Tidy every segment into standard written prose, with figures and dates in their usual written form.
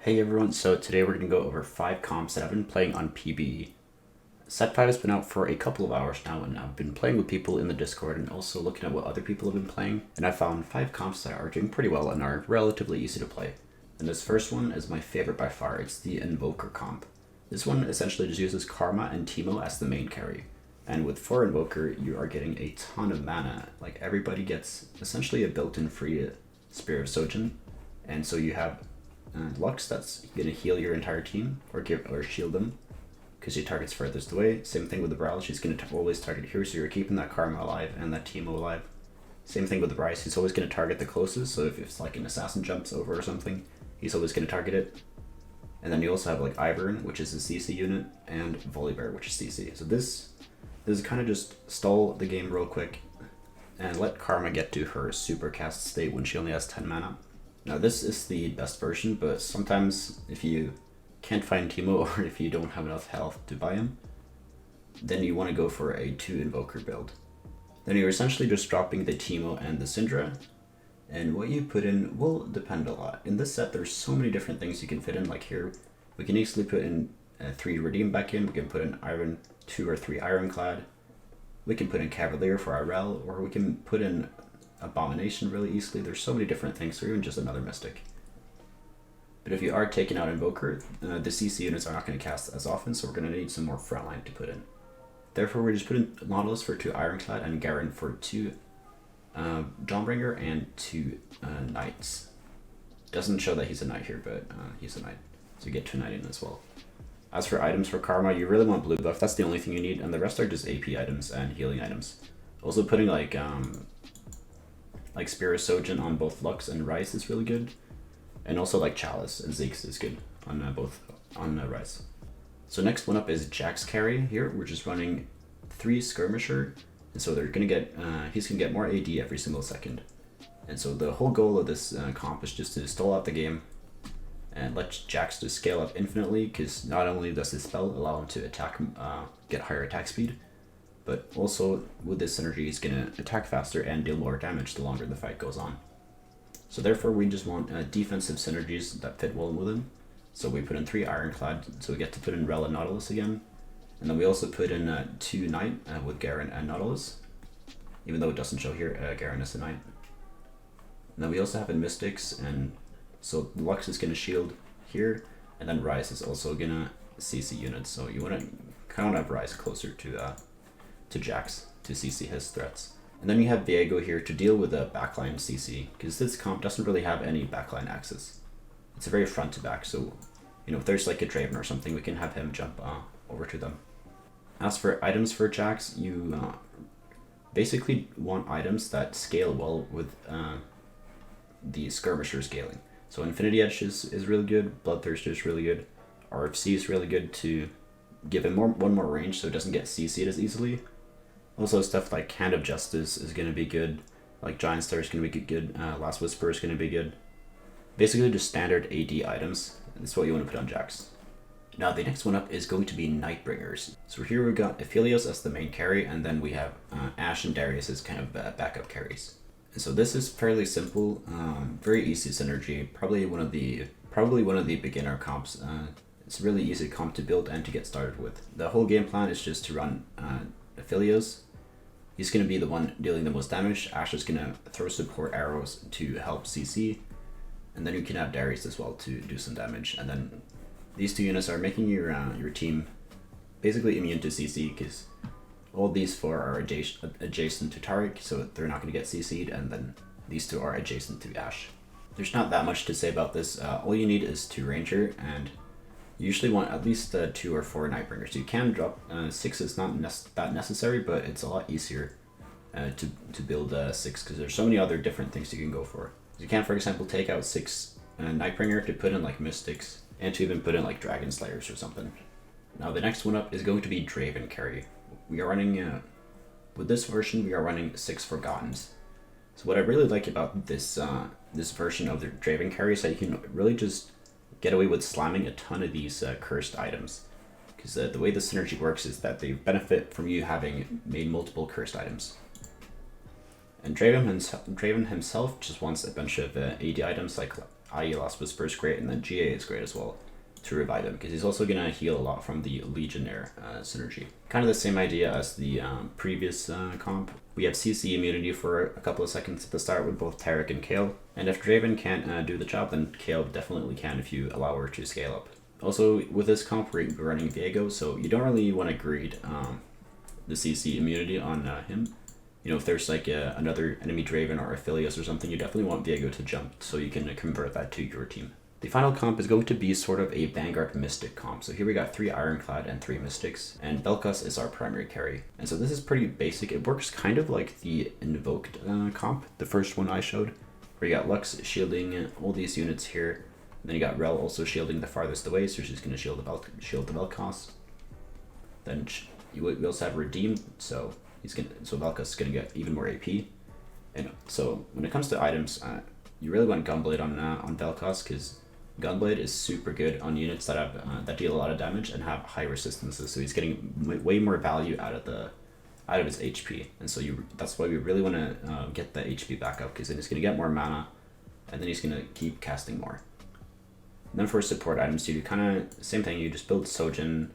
Hey everyone, so today we're going to go over 5 comps that I've been playing on PBE. Set 5 has been out for a couple of hours now, and I've been playing with people in the Discord and also looking at what other people have been playing, and I found 5 comps that are doing pretty well and are relatively easy to play. And this first one is my favorite by far. It's the Invoker comp. This one essentially just uses Karma and Teemo as the main carry. And with 4 Invoker, you are getting a ton of mana. Like, everybody gets essentially a built-in free Spirit of Sojin, and so you have Lux that's gonna heal your entire team or shield them because she targets furthest away. Same thing with the Brawl, she's gonna always target here, so you're keeping that Karma alive and that Teemo alive. Same thing with the Bryce, he's always gonna target the closest, so if it's like an assassin jumps over or something, he's always gonna target it. And then you also have like Ivern, which is a CC unit, and Volibear, which is CC. So this is kind of just stall the game real quick and let Karma get to her super cast state when she only has 10 mana. Now this is the best version, but sometimes if you can't find Teemo or if you don't have enough health to buy him, then you want to go for a 2 Invoker build. Then you're essentially just dropping the Teemo and the Syndra, and what you put in will depend a lot. In this set there's so many different things you can fit in, like here we can easily put in 3 Redeem back in, we can put in 2 or 3 Ironclad, we can put in Cavalier for Irel, or we can put in Abomination really easily. There's so many different things, or even just another Mystic. But if you are taking out Invoker, the CC units are not going to cast as often, so we're going to need some more frontline to put in. Therefore, we're just putting Nautilus for 2 Ironclad and Garen for 2 Dawnbringer and 2 Knights. Doesn't show that he's a Knight here, but he's a Knight, so you get 2 Knight in as well. As for items for Karma, you really want blue buff. That's the only thing you need, and the rest are just AP items and healing items. Also putting like Spirit Sojin on both Lux and Rice is really good, and also like Chalice and Ziggs is good on both on Rice. So next one up is Jax carry. Here we're just running 3 Skirmisher, and so they're gonna get he's gonna get more AD every single second. And so the whole goal of this comp is just to stall out the game and let Jax just scale up infinitely, because not only does his spell allow him to attack, get higher attack speed, but also with this synergy he's going to attack faster and deal more damage the longer the fight goes on. So therefore we just want defensive synergies that fit well with him. So we put in 3 Ironclad, so we get to put in Rel and Nautilus again. And then we also put in 2 Knight with Garen and Nautilus, even though it doesn't show here, Garen is a Knight. And then we also have in Mystics, and so Lux is going to shield here, and then Ryze is also going to CC units, so you want to kind of have Ryze closer to Jax to CC his threats. And then you have Viego here to deal with the backline CC, because this comp doesn't really have any backline access. It's a very front to back, so you know, if there's like a Draven or something, we can have him jump over to them. As for items for Jax, you basically want items that scale well with the Skirmisher scaling. So Infinity Edge is really good, Bloodthirster is really good, RFC is really good to give him one more range so it doesn't get CC'd as easily. Also stuff like Hand of Justice is going to be good, like Giant Star is going to be good, Last Whisper is going to be good. Basically just standard AD items, that's what you want to put on Jax. Now the next one up is going to be Nightbringers. So here we got Aphelios as the main carry, and then we have Ashe and Darius as kind of backup carries. And so this is fairly simple, very easy synergy, probably one of the beginner comps. It's a really easy comp to build and to get started with. The whole game plan is just to run Aphelios. He's going to be the one dealing the most damage. Ashe is going to throw support arrows to help CC, and then you can have Darius as well to do some damage. And then these 2 units are making your team basically immune to CC, because all these 4 are adjacent to Taric, so they're not going to get CC'd, and then these 2 are adjacent to Ashe. There's not that much to say about this. All you need is 2 Ranger, and you usually want at least 2 or 4 Nightbringers. You can drop 6 is not that necessary, but it's a lot easier to build 6, because there's so many other different things you can go for. You can, for example, take out 6 Nightbringer to put in like Mystics, and to even put in like Dragon Slayers or something. Now the next one up is going to be Draven carry. We are running, with this version, we are running 6 Forgottens. So what I really like about this version of the Draven carry is that you can really just get away with slamming a ton of these cursed items. Because the way the synergy works is that they benefit from you having made multiple cursed items. And Draven himself just wants a bunch of AD items like IE Lost Whisper is great, and then GA is great as well to revive him, because he's also going to heal a lot from the Legionnaire synergy. Kind of the same idea as the previous comp. We have CC immunity for a couple of seconds at the start with both Taric and Kayle, and if Draven can't do the job, then Kayle definitely can if you allow her to scale up. Also, with this comp, we're running Viego, so you don't really want to greed the CC immunity on him. You know, if there's like another enemy Draven or Aphelios or something, you definitely want Viego to jump so you can convert that to your team. The final comp is going to be sort of a Vanguard Mystic comp. So here we got 3 Ironclad and 3 Mystics, and Velkoz is our primary carry. And so this is pretty basic. It works kind of like the Invoked comp, the first one I showed, where you got Lux shielding all these units here. And then you got Rel also shielding the farthest away, so she's going to shield the Velkoz. Then we also have Redeem, so Velkoz is going to get even more AP. And so when it comes to items, you really want Gunblade on Velkoz, because Gunblade is super good on units that have that deal a lot of damage and have high resistances. So he's getting way more value out of his HP, and so that's why we really want to get the HP back up, because then he's going to get more mana, and then he's going to keep casting more. And then for support items, you do kind of same thing. You just build Sojin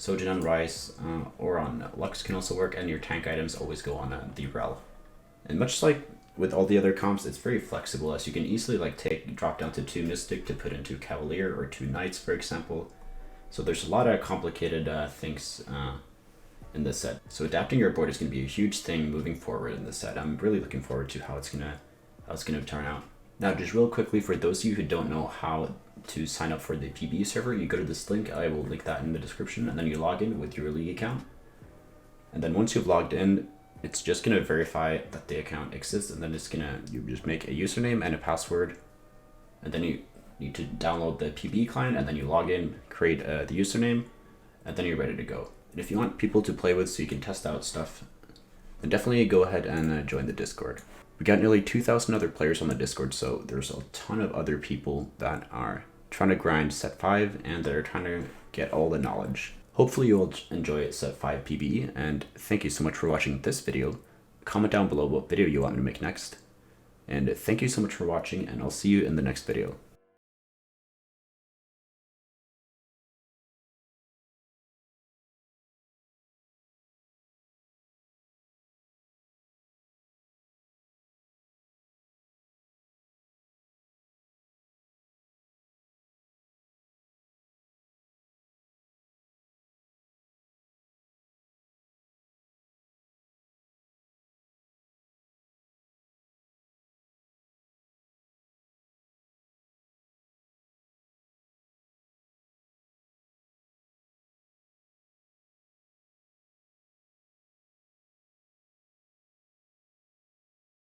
on Rice or on Lux can also work, and your tank items always go on the Rel. And much like with all the other comps, it's very flexible, as you can easily like drop down to 2 Mystic to put into Cavalier or 2 Knights, for example. So there's a lot of complicated things in this set. So adapting your board is going to be a huge thing moving forward in this set. I'm really looking forward to how it's gonna turn out. Now, just real quickly, for those of you who don't know how to sign up for the PB server, you go to this link. I will link that in the description, and then you log in with your league account. And then once you've logged in, it's just going to verify that the account exists, and then you just make a username and a password, and then you need to download the PB client, and then you log in, create the username, and then you're ready to go. And if you want people to play with so you can test out stuff, then definitely go ahead and join the Discord. We got nearly 2,000 other players on the Discord, so there's a ton of other people that are trying to grind set 5 and that are trying to get all the knowledge. Hopefully you'll enjoy set 5 PBE, and thank you so much for watching this video. Comment down below what video you want me to make next. And thank you so much for watching, and I'll see you in the next video.